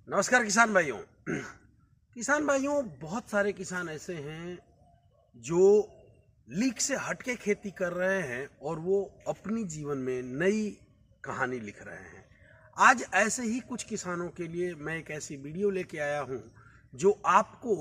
नमस्कार किसान भाइयों। किसान भाइयों, बहुत सारे किसान ऐसे हैं जो लीक से हटके खेती कर रहे हैं और वो अपनी जीवन में नई कहानी लिख रहे हैं। आज ऐसे ही कुछ किसानों के लिए मैं एक ऐसी वीडियो लेके आया हूं जो आपको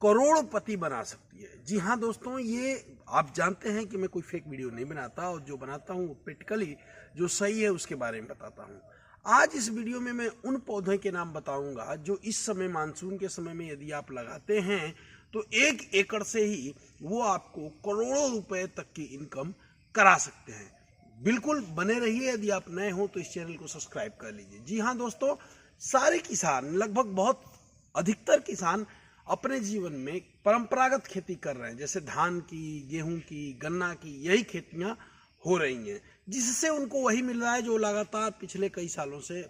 करोड़पति बना सकती है। जी हाँ दोस्तों, ये आप जानते हैं कि मैं कोई फेक वीडियो नहीं बनाता और जो बनाता हूँ प्रैक्टिकली जो सही है उसके बारे में बताता हूँ। आज इस वीडियो में मैं उन पौधों के नाम बताऊंगा जो इस समय मानसून के समय में यदि आप लगाते हैं तो 1 एकड़ से ही वो आपको करोड़ों रुपए तक की इनकम करा सकते हैं। बिल्कुल बने रहिए। यदि आप नए हो तो इस चैनल को सब्सक्राइब कर लीजिए। जी हाँ दोस्तों, सारे किसान लगभग बहुत अधिकतर किसान अपने जीवन में परंपरागत खेती कर रहे हैं, जैसे धान की, गेहूं की, गन्ना की, यही खेतियां हो रही हैं, जिससे उनको वही मिल रहा है जो लगातार पिछले कई सालों से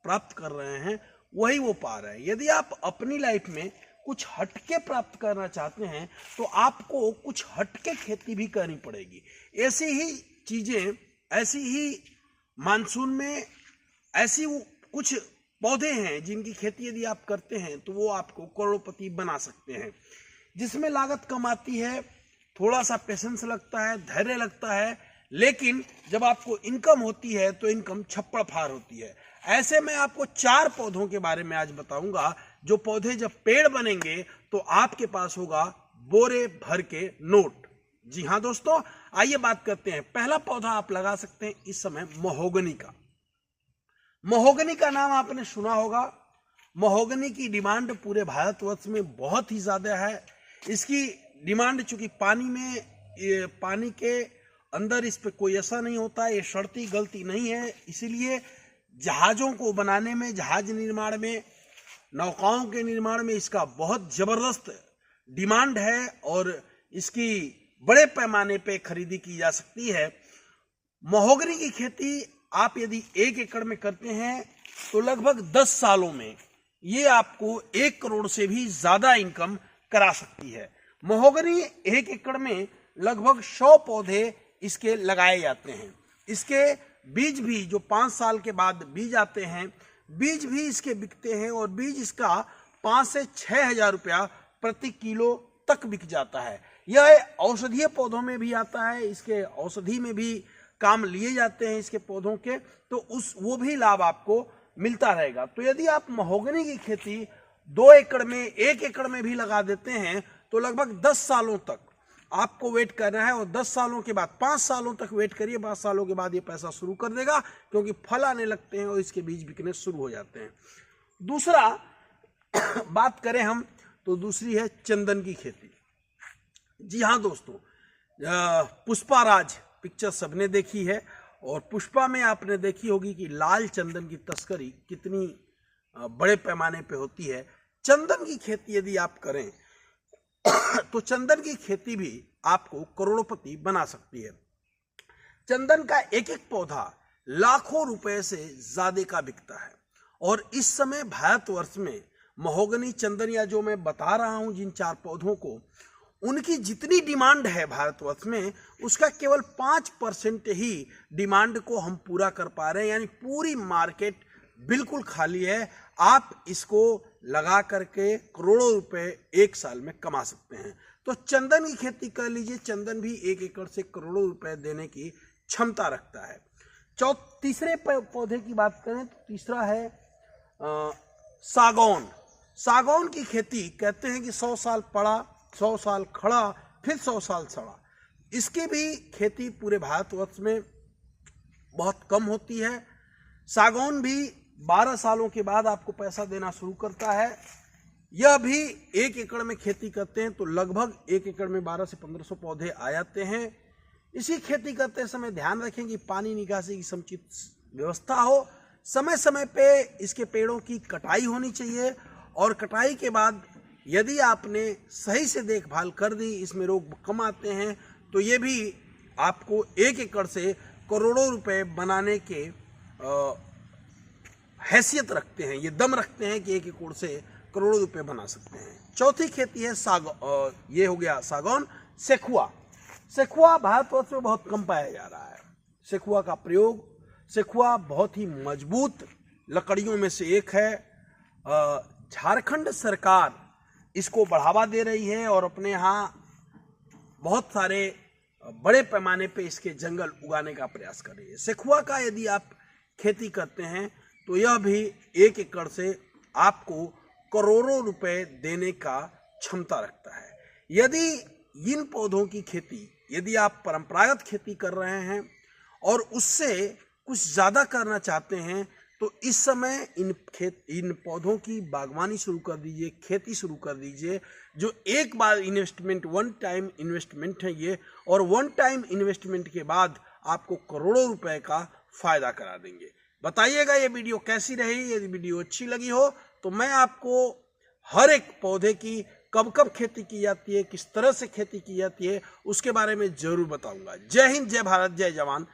प्राप्त कर रहे हैं, वही वो पा रहे हैं। यदि आप अपनी लाइफ में कुछ हटके प्राप्त करना चाहते हैं तो आपको कुछ हटके खेती भी करनी पड़ेगी। ऐसी ही चीजें, ऐसी ही मानसून में ऐसी कुछ पौधे हैं जिनकी खेती यदि आप करते हैं तो वो आपको करोड़पति बना सकते हैं, जिसमें लागत कम आती है, थोड़ा सा पेशेंस लगता है, धैर्य लगता है, लेकिन जब आपको इनकम होती है तो इनकम छप्पड़ फाड़ होती है। ऐसे में आपको 4 पौधों के बारे में आज बताऊंगा जो पौधे जब पेड़ बनेंगे तो आपके पास होगा बोरे भर के नोट। जी हाँ दोस्तों, आइए बात करते हैं। पहला पौधा आप लगा सकते हैं इस समय महोगनी का। महोगनी का नाम आपने सुना होगा। महोगनी की डिमांड पूरे भारतवर्ष में बहुत ही ज्यादा है। इसकी डिमांड चूंकि पानी के अंदर इस पे कोई असर नहीं होता, ये सड़ती गलती नहीं है, इसीलिए जहाजों को बनाने में, जहाज निर्माण में, नौकाओं के निर्माण में इसका बहुत जबरदस्त डिमांड है और इसकी बड़े पैमाने पे खरीदी की जा सकती है। महोगनी की खेती आप यदि 1 एकड़ में करते हैं तो लगभग 10 सालों में ये आपको 1 करोड़ से भी ज्यादा इनकम करा सकती है। महोगनी 1 एकड़ में लगभग 100 पौधे इसके लगाए जाते हैं। इसके बीज भी जो 5 साल के बाद बीज आते हैं, बीज भी इसके बिकते हैं और बीज इसका 5 से 6 हजार रुपया प्रति किलो तक बिक जाता है। यह औषधीय पौधों में भी आता है, इसके औषधि में भी काम लिए जाते हैं इसके पौधों के, तो वो भी लाभ आपको मिलता रहेगा। तो यदि आप महोगनी की खेती 2 एकड़ में, 1 एकड़ में भी लगा देते हैं तो लगभग 10 सालों तक आपको वेट करना है और 10 सालों के बाद, 5 सालों तक वेट करिए, 5 सालों के बाद ये पैसा शुरू कर देगा क्योंकि फल आने लगते हैं और इसके बीज बिकने शुरू हो जाते हैं। दूसरा बात करें हम तो दूसरी है चंदन की खेती। जी हाँ दोस्तों, पुष्पा राज पिक्चर सबने देखी है और पुष्पा में आपने देखी होगी कि लाल चंदन की तस्करी कितनी बड़े पैमाने पे होती है। चंदन की खेती यदि आप करें तो चंदन की खेती भी आपको करोड़पति बना सकती है। चंदन का एक एक पौधा लाखों रुपए से ज्यादा का बिकता है और इस समय भारतवर्ष में महोगनी, चंदन या जो मैं बता रहा हूं जिन 4 पौधों को, उनकी जितनी डिमांड है भारतवर्ष में उसका केवल 5% ही डिमांड को हम पूरा कर पा रहे हैं, यानी पूरी मार्केट बिल्कुल खाली है। आप इसको लगा करके करोड़ों रुपए 1 साल में कमा सकते हैं। तो चंदन की खेती कर लीजिए। चंदन भी 1 एकड़ से करोड़ों रुपए देने की क्षमता रखता है। तीसरे पौधे की बात करें तो तीसरा है सागौन। सागौन की खेती कहते हैं कि 100 साल पड़ा, 100 साल खड़ा, फिर 100 साल सड़ा। इसकी भी खेती पूरे भारतवर्ष में बहुत कम होती है। सागौन भी 12 सालों के बाद आपको पैसा देना शुरू करता है। यह भी 1 एकड़ में खेती करते हैं तो लगभग 1 एकड़ में 1200 से 1500 पौधे आ जाते हैं। इसी खेती करते समय ध्यान रखें कि पानी निकासी की समुचित व्यवस्था हो। समय समय पे इसके पेड़ों की कटाई होनी चाहिए और कटाई के बाद यदि आपने सही से देखभाल कर दी, इसमें रोग कम आते हैं, तो ये भी आपको 1 एकड़ से करोड़ों रुपए बनाने के हैसियत रखते हैं, ये दम रखते हैं कि 1 एकड़ से करोड़ों रुपए बना सकते हैं। चौथी खेती है ये हो गया सागौन। सेखुआ। सेखुआ भारतवर्ष में बहुत कम पाया जा रहा है। सेखुआ बहुत ही मजबूत लकड़ियों में से एक है झारखंड सरकार इसको बढ़ावा दे रही है और अपने यहाँ बहुत सारे बड़े पैमाने पे इसके जंगल उगाने का प्रयास कर रही है। सेखुआ का यदि आप खेती करते हैं तो यह भी 1 एकड़ से आपको करोड़ों रुपए देने का क्षमता रखता है। यदि इन पौधों की खेती यदि आप परंपरागत खेती कर रहे हैं और उससे कुछ ज़्यादा करना चाहते हैं तो इस समय इन पौधों की बागवानी शुरू कर दीजिए, खेती शुरू कर दीजिए, जो एक बार इन्वेस्टमेंट, वन टाइम इन्वेस्टमेंट है ये, और वन टाइम इन्वेस्टमेंट के बाद आपको करोड़ों रुपए का फायदा करा देंगे। बताइएगा ये वीडियो कैसी रही। यदि वीडियो अच्छी लगी हो तो मैं आपको हर एक पौधे की कब कब खेती की जाती है, किस तरह से खेती की जाती है, उसके बारे में जरूर बताऊंगा। जय हिंद, जय भारत, जय जवान,